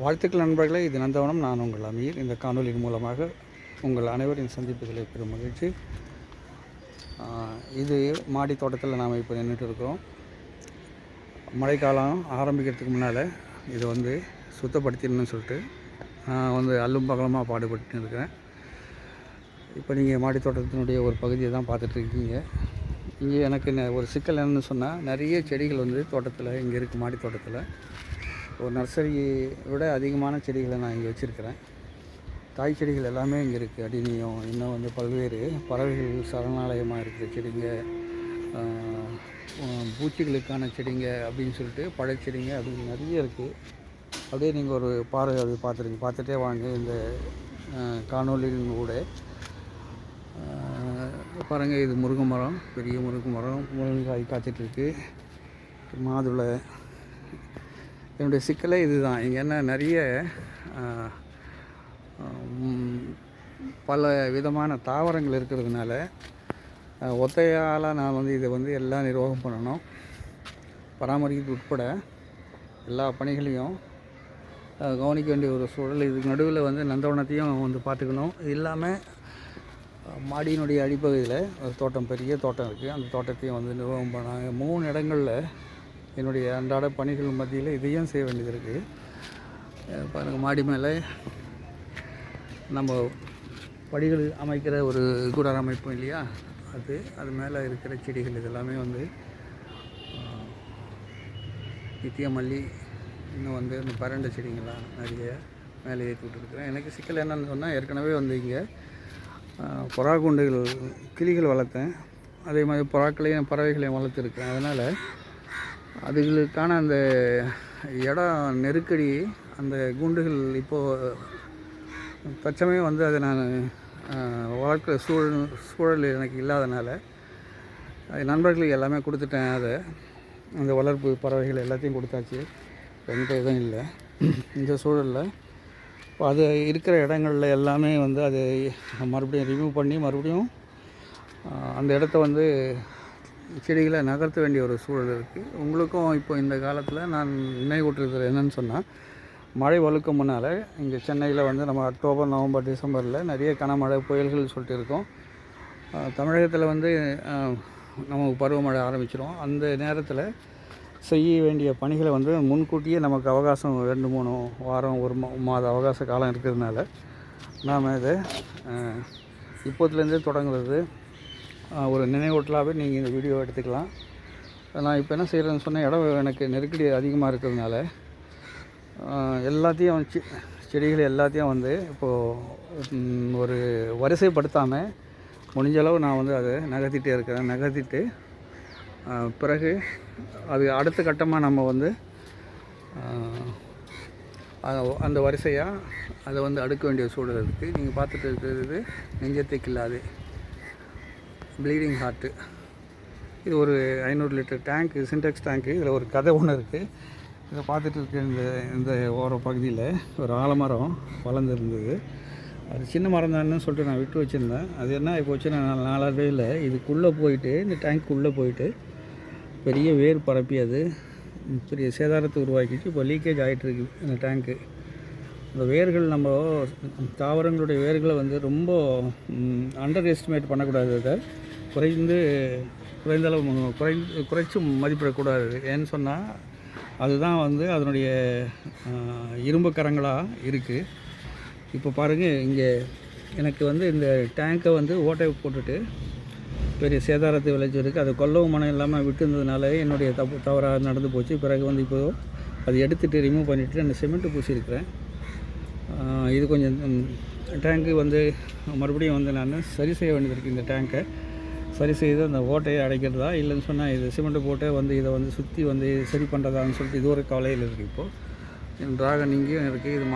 வாழ்த்துக்கள் நண்பர்களே. இது நந்தவனம். நான் உங்கள் அமீர். இந்த காணொலியின் மூலமாக உங்கள் அனைவரின் சந்திப்புகளை பெரும் மகிழ்ச்சி. இது மாடி தோட்டத்தில் நாம் இப்போ நின்றுட்டு இருக்கிறோம். மழைக்காலம் ஆரம்பிக்கிறதுக்கு முன்னால் இதை சுத்தப்படுத்திடணும்னு சொல்லிட்டு நான் அல்லும் பகலமாக பாடுபட்டு இருக்கிறேன். இப்போ நீங்கள் மாடி தோட்டத்தினுடைய ஒரு பகுதியை தான் பார்த்துட்ருக்கீங்க. இங்கே எனக்கு ஒரு சிக்கல் என்னென்னு சொன்னால், நிறைய செடிகள் தோட்டத்தில் இங்கே இருக்குது. மாடி தோட்டத்தில் ஒரு நர்சரியை விட அதிகமான செடிகளை நான் இங்கே வச்சுருக்கிறேன். காய் செடிகள் எல்லாமே இங்கே இருக்குது. அடினியம், இன்னும் பல்வேறு பறவைகள் சரணாலயமாக இருக்கிற செடிங்க, பூச்சிகளுக்கான செடிங்க அப்படின்னு சொல்லிட்டு பழச்செடிங்க அப்படின்னு நிறைய இருக்குது. அப்படியே நீங்கள் ஒரு அது பார்த்துட்டே வாங்க. இந்த காணொலியின் கூட பாருங்கள். இது முருங்கை மரம், பெரிய முருங்கை மரம், முருங்கைக்காய் காய்ச்சிட்ருக்கு. மாதுளை. என்னுடைய சிக்கலே இதுதான். இங்கே என்ன நிறைய பல விதமான தாவரங்கள் இருக்கிறதுனால ஒத்தையால் நான் இதை எல்லாம் நிர்வாகம் பண்ணணும். பராமரிக்கிறது உட்பட எல்லா பணிகளையும் கவனிக்க வேண்டிய ஒரு சூழல். இதுக்கு நடுவில் நந்தவனத்தையும் பார்த்துக்கணும். இது இல்லாமல் மாடியினுடைய அடிப்பகுதியில் ஒரு தோட்டம், பெரிய தோட்டம் இருக்குது. அந்த தோட்டத்தையும் நிர்வாகம் பண்ணாங்க. 3 இடங்களில் என்னுடைய அன்றாட பணிகள் மத்தியில் இதையும் செய்ய வேண்டியது இருக்குது. பாருங்கள், மாடி மேலே நம்ம படிகள் அமைக்கிற ஒரு கூடார அமைப்போம் இல்லையா, அது மேலே இருக்கிற செடிகள் இதெல்லாமே நித்திய மல்லி, இன்னும் இந்த பரண்ட செடிங்கள்லாம் நிறைய மேலே ஏற்றி விட்டுருக்குறேன். எனக்கு சிக்கல் என்னன்னு சொன்னால், ஏற்கனவே இங்கே புறாக்குண்டுகள், கிளிகள் வளர்த்தேன். அதே மாதிரி புறாக்களையும் பறவைகளையும் வளர்த்துருக்கேன். அதனால் அதுகளுக்கான அந்த இடம் நெருக்கடி, அந்த கூண்டுகள் இப்போது தற்சமயம் அதை நான் வளர்க்குற சூழல் எனக்கு இல்லாதனால நண்பர்களுக்கு எல்லாமே கொடுத்துட்டேன். அந்த வளர்ப்பு பறவைகள் எல்லாத்தையும் கொடுத்தாச்சு. எந்த இதுவும் இல்லை இந்த சூழலில். இப்போ அது இருக்கிற இடங்களில் எல்லாமே அது மறுபடியும் ரிமூவ் பண்ணி மறுபடியும் அந்த இடத்த செடிகளை நகர்த்த வேண்டிய ஒரு சூழல் இருக்குது. உங்களுக்கும் இப்போ இந்த காலத்தில் நான் நினைவூட்டுறது என்னென்னு சொன்னால், மழை வழுக்க முன்னால் இங்கே சென்னையில் நம்ம அக்டோபர், நவம்பர், டிசம்பரில் நிறைய கனமழை, புயல்கள் சொல்லிட்டு இருக்கோம். தமிழகத்தில் நமக்கு பருவமழை ஆரம்பிச்சிடும். அந்த நேரத்தில் செய்ய வேண்டிய பணிகளை முன்கூட்டியே நமக்கு அவகாசம் 2-3 வாரம், 1 மாத அவகாச காலம் இருக்கிறதுனால நாம் இதை இப்போதுலேருந்தே தொடங்குறது ஒரு நினைவூட்டலாகவே நீங்கள் இந்த வீடியோ எடுத்துக்கலாம். நான் இப்போ என்ன செய்கிறேன்னு சொன்னால், இடம் எனக்கு நெருக்கடி அதிகமாக இருக்கிறதுனால எல்லாத்தையும் செடிகள் எல்லாத்தையும் இப்போது ஒரு வரிசைப்படுத்தாமல் முடிஞ்சளவு நான் அதை நகர்த்திட்டே இருக்கிறேன். நகர்த்திட்டு பிறகு அது அடுத்த கட்டமாக நம்ம அந்த வரிசையாக அதை அடுக்க வேண்டிய சூழல் இருக்குது. நீங்கள் பார்த்துட்டு இருக்கிறது நெஞ்சத்தை கில்லாது, ப்ளீடிங் ஹார்ட்டு. இது ஒரு 500 லிட்டர் டேங்க்கு, சின்டெக்ஸ் டேங்க்கு. இதில் ஒரு கதை ஒன்று இருக்குது. இதை பார்த்துட்டு இருக்க இந்த ஓர பகுதியில் ஒரு ஆலமரம் வளர்ந்துருந்தது. அது சின்ன மரம் தானே சொல்லிட்டு நான் விட்டு வச்சுருந்தேன். அது என்ன இப்போ வச்சு, நான் நாளாகவே இதுக்குள்ளே போயிட்டு, இந்த டேங்க்குள்ளே போயிட்டு பெரிய வேர் பரப்பி அது பெரிய சேதாரத்தை உருவாக்கிட்டு இப்போ லீக்கேஜ் ஆகிட்டுருக்கு இந்த டேங்க்கு. இந்த வேர்கள், நம்ம தாவரங்களுடைய வேர்களை ரொம்ப அண்டர் எஸ்டிமேட் பண்ணக்கூடாது. அதை குறைந்த அளவு குறைச்சி மதிப்பிடக்கூடாது. ஏன்னு சொன்னால், அதுதான் அதனுடைய இரும்பு கரங்களாக இருக்குது. இப்போ பாருங்கள், இங்கே எனக்கு இந்த டேங்கை ஓட்டை போட்டுட்டு பெரிய சேதாரத்தை விளைச்சிருக்கு. அது கொல்லவும் மனம் இல்லாமல் விட்டுருந்ததுனால என்னுடைய தவறாக நடந்து போச்சு. பிறகு இப்போது அது எடுத்துகிட்டு ரிமூவ் பண்ணிவிட்டு அந்த சிமெண்ட்டு பூசியிருக்கிறேன். இது கொஞ்சம் டேங்க்கு மறுபடியும் நான் சரி செய்ய வேண்டியது இருக்குது. இந்த டேங்கை சரி செய்து அந்த ஓட்டையை அடைக்கிறதா, இல்லைன்னு சொன்னால் இது சிமெண்ட்டு போட்டு இதை சுற்றி சரி பண்ணுறதான்னு சொல்லிட்டு இது ஒரு கவலையில் இருக்குது. இப்போது டிராகன் இங்கேயும் இருக்குது. இது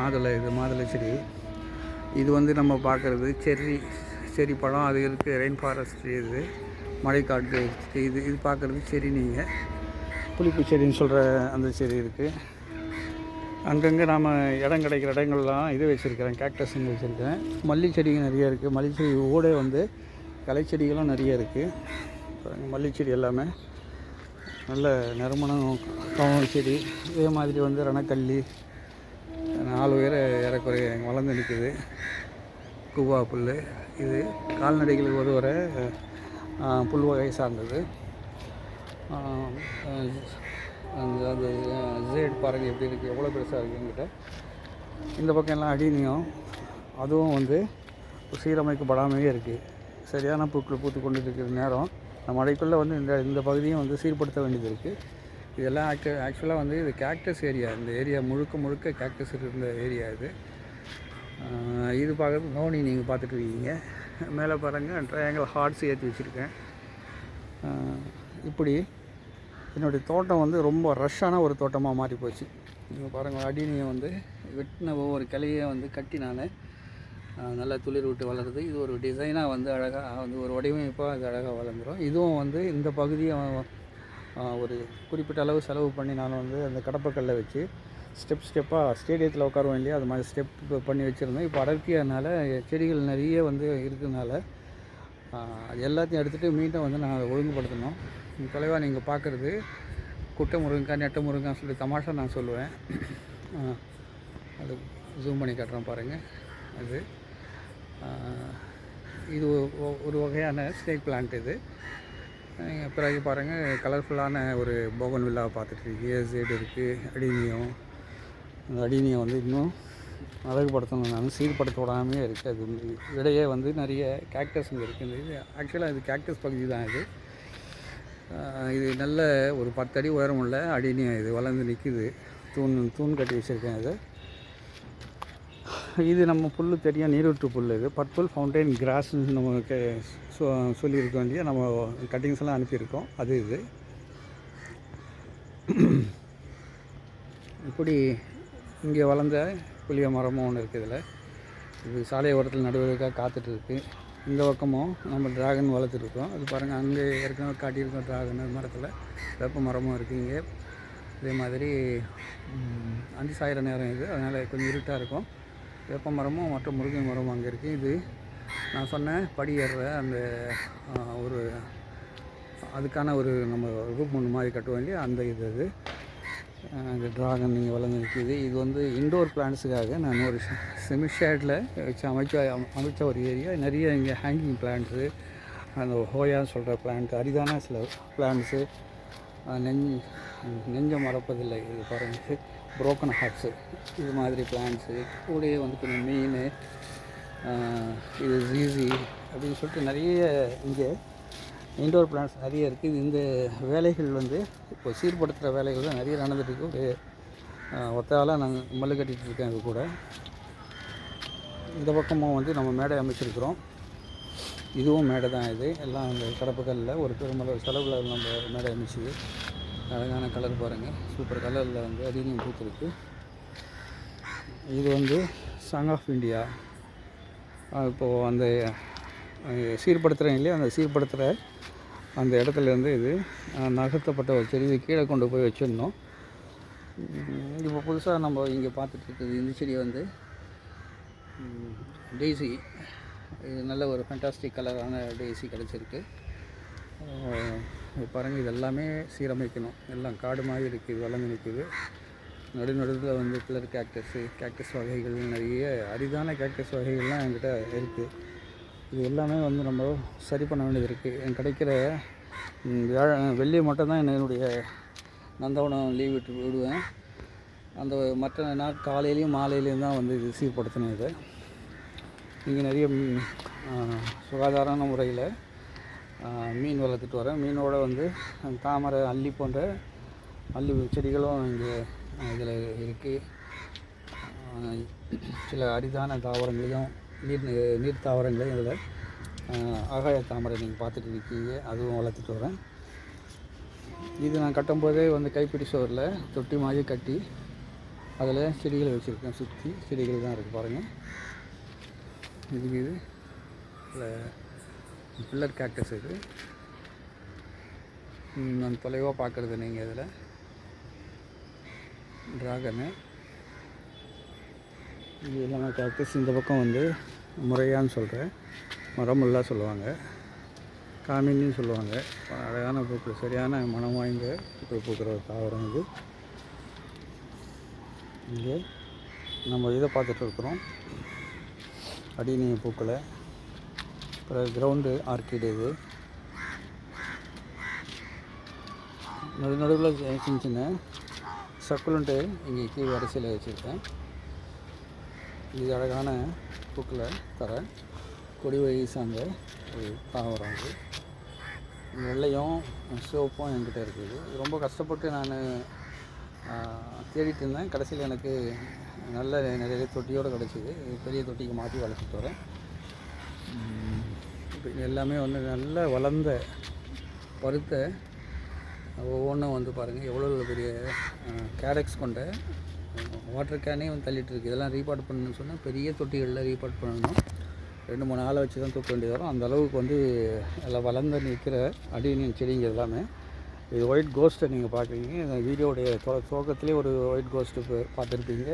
மாதுளை செடி. இது நம்ம பார்க்குறது செரி பழம். அது இருக்குது ரெயின் ஃபாரஸ்ட், இது மழைக்காட்டு. இது பார்க்குறது செடி. நீங்கள் புளிப்பு செடின்னு சொல்கிற அந்த செடி இருக்குது. அங்கங்கே நாம் இடம் கிடைக்கிற இடங்கள்லாம் இது வச்சுருக்கிறேன், கேக்டஸ்ன்னு வச்சுருக்கேன். மல்லி செடிகள் நிறைய இருக்குது. மல்லி செடி கூட களைச்செடிகளும் நிறைய இருக்குது. மல்லி செடி எல்லாமே நல்ல நறுமணம் செடி. இதே மாதிரி ரணக்கல்லி, 4 உயர ஏறக்குறைய வளர்ந்து நிற்குது. கூவா புல் இது கால்நடைகளுக்கு உதவுற புல் வகை சார்ந்தது. அந்த ஜேட் பாருங்கள் எப்படி இருக்குது, எவ்வளோ பெருசாக இருக்குது என்கிட்ட. இந்த பக்கம் எல்லாம் அடினியும் அதுவும் வந்து சீரமைக்கப்படாமையே இருக்குது. சரியான பூக்கள் பூத்து கொண்டு இருக்கிற நேரம் நம்ம மழைக்குள்ளே வந்து இந்த பகுதியும் வந்து சீர்படுத்த வேண்டியது இருக்குது. இதெல்லாம் ஆக்சுவலாக வந்து இது கேக்டஸ் ஏரியா. இந்த ஏரியா முழுக்க கேக்டஸ் இருந்த ஏரியா இது. இது பார்க்குறது நோனி நீங்கள் பார்த்துட்டு இருக்கீங்க. மேலே பாருங்கள் ட்ரையாங்கிள் ஹார்ட்ஸ் ஏற்றி வச்சுருக்கேன். இப்படி என்னுடைய தோட்டம் வந்து ரொம்ப ரஷ்ஷான ஒரு தோட்டமாக மாறி போச்சு. நீங்கள் பாருங்கள் அடினியை வந்து வெட்டின ஒவ்வொரு கிளையை வந்து கட்டி நான் நல்லா துளிர் விட்டு வளருது. இது ஒரு டிசைனாக வந்து அழகாக வந்து ஒரு வடிவமைப்பாக அது அழகாக வளர்ந்துடும். இதுவும் வந்து இந்த பகுதியை ஒரு குறிப்பிட்ட அளவு செலவு பண்ணி நான் வந்து அந்த கடப்பக்கல்லை வச்சு ஸ்டெப்பாக ஸ்டேடியத்தில் உட்காருவோம் இல்லையா, அது மாதிரி ஸ்டெப் பண்ணி வச்சுருந்தேன். இப்போ அடர்த்தியனால செடிகள் நிறைய வந்து இருக்கிறதுனால அது எல்லாத்தையும் எடுத்துகிட்டு மீண்டும் வந்து நான் அதை ஒழுங்குபடுத்தணும். தொலைவாக நீங்கள் பார்க்குறது குட்டை முருங்கைக்காய் நெட்டை முருங்கான்னு சொல்லி தமாஷா நான் சொல்லுவேன். அது ஜூம் பண்ணி காட்டுறேன் பாருங்கள். இது ஒரு வகையான ஸ்னேக் பிளான்ட். இது பிறகு பாருங்கள் கலர்ஃபுல்லான ஒரு போகன் வில்லாவை பார்த்துட்ருக்கு. ஏசேட் இருக்குது, அடினியம். அந்த அடினியம் வந்து இன்னும் அழகுபடுத்தணும், நான் சீர்படுத்த விடாமே இருக்குது. அது இடையே வந்து நிறைய கேக்டஸுங்க இருக்குது. இது ஆக்சுவலாக இது கேக்டஸ் பகுதி தான். இது நல்ல ஒரு 10 அடி உயரம் உள்ள அடினியம். இது வளர்ந்து நிற்கிது. தூண் கட்டி வச்சுருக்கேன். இது நம்ம புல் தெரியும், நீரூற்று புல். இது பர்பிள் ஃபவுண்டைன் கிராஸ்ன்னு நம்ம சொல்லியிருக்கோம் இல்லையா, நம்ம கட்டிங்ஸ் எல்லாம் அனுப்பியிருக்கோம். இது இப்படி இங்கே வளர்ந்த புளிய மரமும் ஒன்று இருக்குது. இது சாலை ஓரத்தில் நடுவதற்காக காத்துட்ருக்கு. இந்த பக்கமும் நம்ம ட்ராகன் வளர்த்துருக்கோம். அது பாருங்கள், அங்கே ஏற்கனவே காட்டியிருக்கோம் ட்ராகன் மரத்தில். வேப்ப மரமும் இருக்குது இங்கே. இதே மாதிரி அந்தி சாயிற நேரம் இது, அதனால் கொஞ்சம் இருட்டாக இருக்கும். வேப்ப மரமும் மற்ற முருங்கை மரமும் அங்கே இருக்குது. இது நான் சொன்னேன் படி ஏறுற அந்த ஒரு அதுக்கான ஒரு நம்ம ரூப் ஒன்று மாதிரி கட்டுவோம் இல்லையா, அந்த இது அந்த ட்ராகன் நீங்கள் வளர்ந்து நிற்கிது. இது வந்து இண்டோர் பிளான்ட்ஸுக்காக நான் ஒரு செமிஷேடில் வச்சு அமைச்ச ஒரு ஏரியா. நிறைய இங்கே ஹேங்கிங் பிளான்ட்ஸு, அந்த ஹோயான்னு சொல்கிற பிளான்ட், அரிதான சில பிளான்ட்ஸு, நெஞ்ச மறப்பதில்லை. இது பாருங்கள் புரோக்கன் ஹார்ட்ஸு, இது மாதிரி பிளான்ட்ஸு கூடயே வந்து கொஞ்சம் மீன், இது ஜீசி அப்படின்னு சொல்லிட்டு நிறைய இங்கே இன்டோர் பிளான்ட்ஸ் நிறைய இருக்குது. இந்த வேலைகள் வந்து இப்போ சீர்படுத்துகிற வேலைகள் தான் நிறைய நடந்துகிட்டு. ஒரு ஒத்தாலாக நான் மல்லு கட்டிகிட்டு இருக்கேன். இது கூட இந்த பக்கமும் வந்து நம்ம மேடை அமைச்சிருக்கிறோம். இதுவும் மேடை தான். இது எல்லாம் இந்த கடப்புகளில் ஒரு பெருமளவு செலவில் நம்ம மேடை அமைச்சிது. அழகான கலர் பாருங்கள், சூப்பர் கலரில் வந்து அடினியம் பூத்துருக்கு. இது வந்து சாங் ஆஃப் இந்தியா. இப்போது அந்த சீர்படுத்துகிறேன் இல்லையா, அந்த சீர்படுத்துகிற அந்த இடத்துலேருந்து இது நகர்த்தப்பட்ட ஒரு செடியை கீழே கொண்டு போய் வச்சிடணும். இப்போ புதுசாக நம்ம இங்கே பார்த்துட்ருக்குது இந்த செடி வந்து டெய்ஸி. இது நல்ல ஒரு ஃபேண்டாஸ்டிக் கலரான டெய்ஸி கிடச்சிருக்கு. பாருங்கள், இது எல்லாமே சீரமைக்கணும். எல்லாம் காடு மாதிரி இருக்குது, இது வளர்ந்து நிற்குது. நடுநடுவில் வந்து பில்லர் கேக்டஸ் வகைகள், நிறைய அரிதான கேக்டஸ் வகைகள்லாம் என்கிட்ட இருக்குது. இது எல்லாமே வந்து நம்ம சரி பண்ண வேண்டியது இருக்குது. எனக்கு கிடைக்கிற வெள்ளி மட்டும் தான் என்னுடைய நந்தவனம் லீவ் விடுவேன். அந்த மற்ற நாள் காலையிலையும் மாலையிலையும் தான் வந்து இது சீர்படுத்தினேன். இதை இங்கே நிறைய சுகாதாரமான முறையில் மீன் வளர்த்துட்டு வரேன். மீனோட வந்து தாமரை, அல்லி போன்ற அல்லி செடிகளும் இங்கே இதில் இருக்குது. சில அரிதான தாவரங்களையும் நீர் தாவரங்களையும் இதில் ஆகாய தாமரை நீங்கள் பார்த்துட்டு இருக்கீங்க, அதுவும் வளர்த்துட்டு வரேன். இது நான் கட்டும்போதே வந்து கைப்பிடி சோறில் தொட்டி மாதிரி கட்டி அதில் செடிகளை வச்சுருக்கேன். சுற்றி செடிகள் தான் இருக்குது பாருங்கள். இது பில்லர் கேக்டஸ். இது நான் தொலைவாக பார்க்குறது நீங்கள் இதில் ட்ராகனு, இது எல்லாமே கேக்டஸ். இந்த பக்கம் வந்து முறையான்னு சொல்கிறேன், மரமுல்லா சொல்லுவாங்க, காமின்னு சொல்லுவாங்க. அழகான பூக்கள், சரியான மனம் வாய்ந்த பூக்கள் பூக்கிற ஒரு தாவரம் இது. இங்கே நம்ம இதை பார்த்துட்டு இருக்கிறோம், அடினிய பூக்களை. அப்புறம் கிரவுண்டு ஆர்கிட் இது. நடுவில் சின்ன சின்ன சக்குலண்ட்டு இங்கே கீழே வரிசையில் வச்சுருக்கேன். இது அழகான பூக்களை தர கொடி வகை சார்ந்த ஒரு தாவரம். இது வெள்ளையும் சிவப்பும் என்கிட்ட இருக்குது. ரொம்ப கஷ்டப்பட்டு நான் தேடிட்டு இருந்தேன். கடைசியில் எனக்கு நல்ல நிறைய தொட்டியோடு கிடச்சிது. பெரிய தொட்டிக்கு மாற்றி வளர்த்துட்டு வரேன். இப்போ எல்லாமே வந்து நல்ல வளர்ந்த பருத்த ஒவ்வொன்றும் வந்து பாருங்கள் எவ்வளோ பெரிய கேடக்ஸ் கொண்ட வாட்டர் கேனே வந்து தள்ளிட்டு இருக்குது. இதெல்லாம் ரீபார்ட் பண்ணணும்னு சொன்னால் பெரிய தொட்டிகளில் ரீபார்ட் பண்ணணும். 2-3 ஆளை வச்சு தான் தூக்க வேண்டியது வரும். அந்த அளவுக்கு வந்து எல்லாம் வளர்ந்து நிற்கிற அடினியன் செடிங்க எல்லாமே. இது ஒயிட் கோஸ்ட்டை நீங்கள் பார்க்குறீங்க. இந்த வீடியோடைய துவக்கத்திலே ஒரு ஒயிட் கோஸ்ட்டு பார்த்துருப்பீங்க.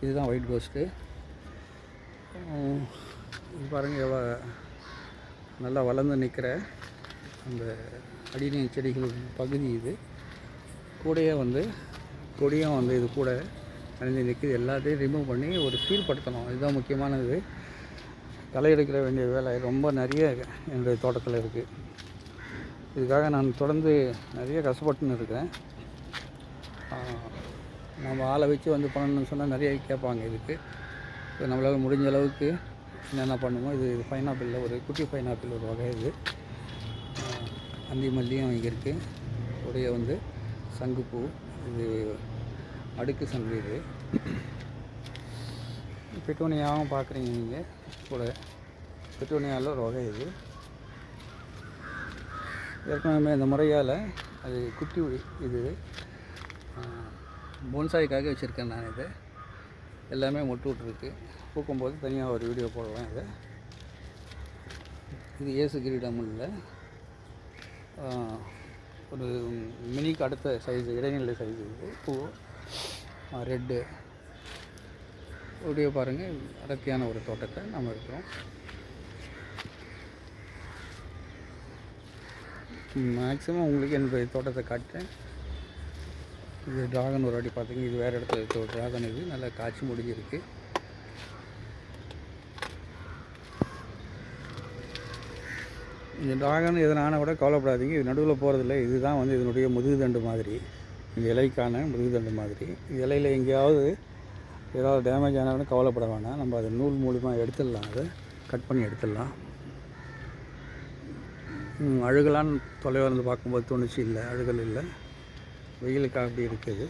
இதுதான் ஒயிட் கோஸ்ட்டு. இது பாருங்கள் எவ்வளோ நல்லா வளர்ந்து நிற்கிற அந்த அடினியன் செடிகள் பகுதி. இது கூடையே வந்து கொடியும் வந்து இது கூட அணிஞ்சு நிற்கிது. எல்லாத்தையும் ரிமூவ் பண்ணி ஒரு சீல் படுத்தணும். இதுதான் முக்கியமானது. களை எடுக்கிற வேண்டிய வேலை ரொம்ப நிறைய என்னுடைய தோட்டத்தில் இருக்குது. இதுக்காக நான் தொடர்ந்து நிறைய கஷ்டப்பட்டுன்னு இருக்கேன். நம்ம ஆளை வச்சு வந்து பண்ணணும்னு சொன்னால் நிறைய கேட்பாங்க. இதுக்கு நம்மளால் முடிஞ்ச அளவுக்கு என்னென்ன பண்ணுமோ. இது பைனாப்பிளில் ஒரு குட்டி பைனாப்பிள் ஒரு வகை. இது அந்தி மல்லியும் இங்கே இருக்குது. உடைய வந்து சங்குப்பூ, இது அடுக்கு சங்கு. இது பெட்டோனியாவும் பார்க்குறீங்க நீங்கள் கூட. பெட்டோனியாவில் ஒரு வகை. இது ஏற்கனவே இந்த முறையால் அது குட்டி இது போன்சாய்க்காக வச்சுருக்கேன் நான். இது எல்லாமே மொட்டு விட்டுருக்கு. பூக்கும்போது தனியாக ஒரு வீடியோ போடலாம். இதை இது ஏசு கிரீடமில்ல ஒரு மினிக்கு அடுத்த சைஸு, இடைநிலை சைஸு. இது பூ ரெட்டு வீடியோ பாருங்கள். அடர்த்தியான ஒரு தோட்டத்தை நம்ம இருக்கிறோம். மேக்ஸிமம் உங்களுக்கு என்னுடைய தோட்டத்தை காட்டுறேன். இது ட்ராகன் ஒரு வாட்டி பார்த்தீங்க. இது வேறு இடத்துல இருக்க ஒரு ட்ராகன். இது நல்லா காய்ச்சி முடிஞ்சிருக்கு. இந்த ட்ராகன் எதனான கூட கவலைப்படாதீங்க. இது நடுவில் போகிறதில்ல. இதுதான் வந்து இதனுடைய முதுகுதண்டு மாதிரி, இந்த இலைக்கான முதுகுதண்டு மாதிரி. இலையில் எங்கேயாவது ஏதாவது டேமேஜ் ஆனாலும் கவலைப்பட வேணாம். நம்ம அதை நூல் மூலிமா எடுத்துடலாம். அதை கட் பண்ணி எடுத்துடலாம். அழுகலான்னு தொலைவில் இருந்து பார்க்கும்போது தோணுச்சு. இல்லை, அழுகல் இல்லை. வெயிலுக்காக அப்படி இருக்குது.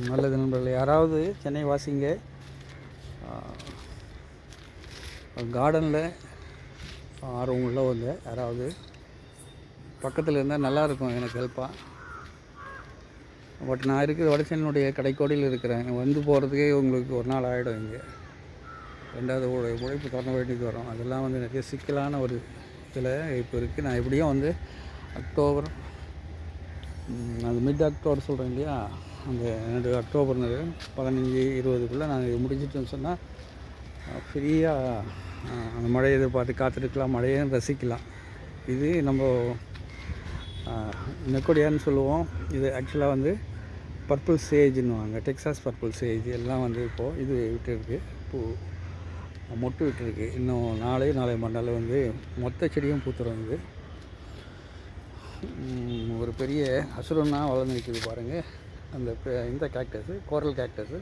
நல்லது நண்பர்கள். யாராவது சென்னை வாசிங்க கார்டனில் ஆர்வம் உள்ளவங்க யாராவது பக்கத்தில் இருந்தால் நல்லாயிருக்கும், எனக்கு ஹெல்ப்பாக. பட் நான் இருக்கிற வடசென்னுடைய கடைக்கோடியில் இருக்கிறேன். வந்து போகிறதுக்கே உங்களுக்கு ஒரு நாள் ஆகிடும். இங்கே ரெண்டாவது உழைப்பு தொடர வேண்டியது வரும். அதெல்லாம் வந்து நிறைய சிக்கலான ஒரு இதில் இப்போ இருக்குது. நான் எப்படியும் வந்து அக்டோபர், அது மிட் அக்டோபர் சொல்கிறேன் இல்லையா, அந்த என்னோடய அக்டோபர் 15-20க்குள்ளே நான் இது முடிஞ்சிட்டேன்னு சொன்னால் ஃப்ரீயாக அந்த மழையை எதிர்பார்த்து காத்திருக்கலாம், மழையும் ரசிக்கலாம். இது நம்ம நெக்கோடியான்னு சொல்லுவோம். இது ஆக்சுவலாக வந்து பர்பிள் சேஜ்னுவாங்க, டெக்ஸாஸ் பர்பிள் சேஜ். எல்லாம் வந்து இப்போது இது விட்டுருக்கு, பூ மொட்டு விட்டுருக்கு. இன்னும் நாளை மறுநாள் வந்து மொத்த செடியும் பூத்துரும். இது ஒரு பெரிய அசுரன்னா வளர்ந்து நிற்கிது பாருங்கள். அந்த இந்த கேக்டஸு, கோரல் கேக்டஸு.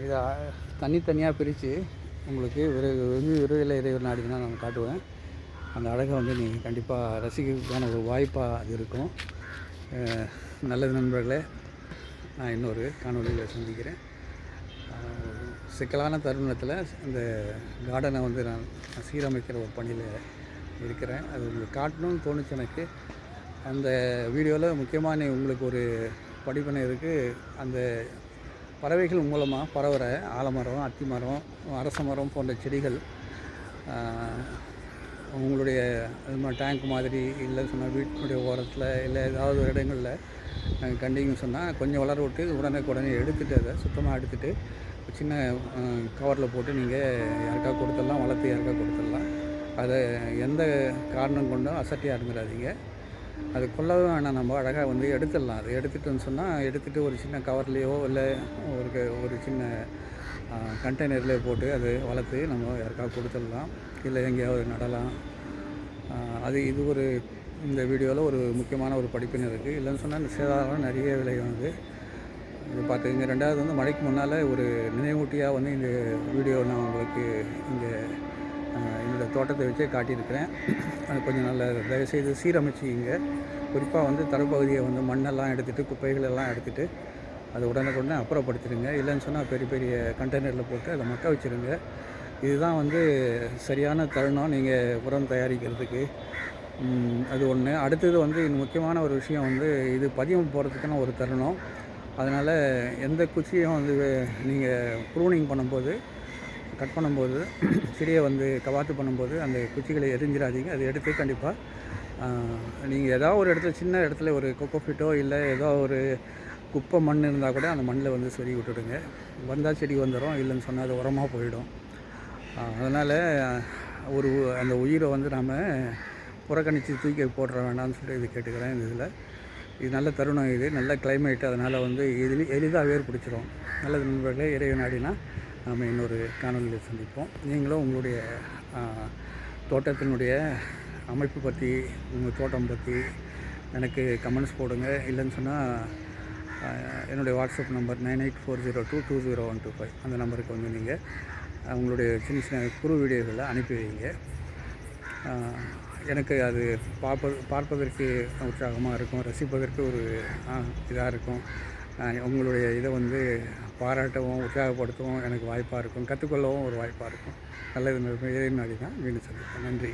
இதை தனித்தனியாக பிரித்து உங்களுக்கு விரைவில் இறைவர் நாடினா நான் காட்டுவேன். அந்த அழகை வந்து நீங்கள் கண்டிப்பாக ரசிக்கிறதுக்கான ஒரு வாய்ப்பாக அது இருக்கும். நல்லது நண்பர்களே, நான் இன்னொரு காணொலியில் சந்திக்கிறேன். சிக்கலான தருணத்தில் இந்த கார்டனை வந்து நான் சீரமைக்கிற ஒரு பணியில் இருக்கிறேன். அது உங்களுக்கு காட்டணும்னு தோணுச்சு எனக்கு. அந்த வீடியோவில் முக்கியமான உங்களுக்கு ஒரு படிப்பினை இருக்குது. அந்த பறவைகள் மூலமாக பரவுகிற ஆலமரம், அத்தி மரம், அரச மரம் போன்ற செடிகள் உங்களுடைய டேங்க் மாதிரி இல்லை சொன்னால் வீட்டினுடைய ஓரத்தில் இல்லை ஏதாவது ஒரு இடங்களில் நாங்கள் கண்டிங்கன்னு சொன்னால் கொஞ்சம் வளர விட்டு உடனே எடுத்துகிட்டு அதை சுத்தமாக எடுத்துகிட்டு சின்ன கவரில் போட்டு நீங்கள் யாருக்கா கொடுத்துடலாம், வளர்த்து யாருக்கா கொடுத்துடலாம். அதை எந்த காரணம் கொண்டும் அசட்டியாக இருந்துடாதீங்க. அது கொல்லவே வேணாம், நம்ம அழகாக வந்து எடுத்துடலாம். அது எடுத்துட்டோன்னு சொன்னால் எடுத்துகிட்டு ஒரு சின்ன கவர்லேயோ இல்லை ஒரு சின்ன கண்டெய்னர்லேயோ போட்டு அது வளர்த்து நம்ம யாருக்காவது கொடுத்துடலாம், இல்லை எங்கேயாவது நடலாம். இது ஒரு இந்த வீடியோவில் ஒரு முக்கியமான ஒரு படிப்பினை இருக்குது. இல்லைன்னு சொன்னால் இந்த சேதாரம் நிறைய விளையும். இது பார்த்துங்க. ரெண்டாவது வந்து மழைக்கு முன்னால் ஒரு நினைவூட்டியாக வந்து இந்த வீடியோ நான் உங்களுக்கு இங்கே என்னோடய தோட்டத்தை வச்சே காட்டியிருக்கிறேன். அது கொஞ்சம் நல்ல தயவுசெய்து சீரமைச்சிங்க. குறிப்பாக வந்து தரப்பகுதியை வந்து மண்ணெல்லாம் எடுத்துகிட்டு குப்பைகளெல்லாம் எடுத்துகிட்டு அதை உடனுக்குடனே அப்புறப்படுத்திடுங்க. இல்லைன்னு சொன்னால் பெரிய பெரிய கண்டெய்னரில் போட்டு அதை மக்க வச்சுருங்க. இதுதான் வந்து சரியான தருணம் நீங்கள் உரம் தயாரிக்கிறதுக்கு. அது ஒன்று. அடுத்தது வந்து முக்கியமான ஒரு விஷயம் வந்து இது பதியம் போகிறதுக்கான ஒரு தருணம். அதனால் எந்த குச்சியும் வந்து நீங்கள் ப்ரூனிங் பண்ணும்போது, கட் பண்ணும்போது, செடியை வந்து கவாத்து பண்ணும்போது அந்த குச்சிகளை எரிஞ்சிடாதீங்க. அதை எடுத்து கண்டிப்பாக நீங்கள் ஏதாவது ஒரு இடத்துல சின்ன இடத்துல ஒரு கொக்கோஃபிட்டோ இல்லை ஏதோ ஒரு குப்பை மண் இருந்தால் கூட அந்த மண்ணில் வந்து சொருகி விட்டுடுங்க. வந்தால் செடி வந்துடும், இல்லைன்னு சொன்னால் அது உரமாக போயிடும். அதனால் அந்த உயிரை வந்து நாம் புறக்கணித்து தூக்கி போடுற வேண்டாம்னு சொல்லி இது கேட்டுக்கிறேன். இது நல்ல தருணம், இது நல்ல கிளைமேட். அதனால் வந்து எளிதாக வேர் பிடிச்சிரும். நல்லது நண்பர்களே, இறைவன் நாடினா நாம் இன்னொரு காணொலியில் சந்திப்போம். நீங்களும் உங்களுடைய தோட்டத்தினுடைய அமைப்பு பற்றி, உங்கள் தோட்டம் பற்றி எனக்கு கமெண்ட்ஸ் போடுங்க. இல்லைன்னு சொன்னால் என்னுடைய வாட்ஸ்அப் நம்பர் 9840220125 அந்த நம்பருக்கு வந்து நீங்கள் உங்களுடைய சின்ன சின்ன குறு வீடியோகளை அனுப்பி வைங்க. எனக்கு அது பார்ப்பதற்கு உற்சாகமாக இருக்கும், ரசிப்பதற்கு ஒரு இதாக இருக்கும். உங்களுடைய இதை வந்து பாராட்டவும் உற்சாகப்படுத்தவும் எனக்கு வாய்ப்பாக இருக்கும், கற்றுக்கொள்ளவும் ஒரு வாய்ப்பாக இருக்கும். நல்லது இறைவன் நாடி தான் மீண்டும் சந்திப்போம். நன்றி.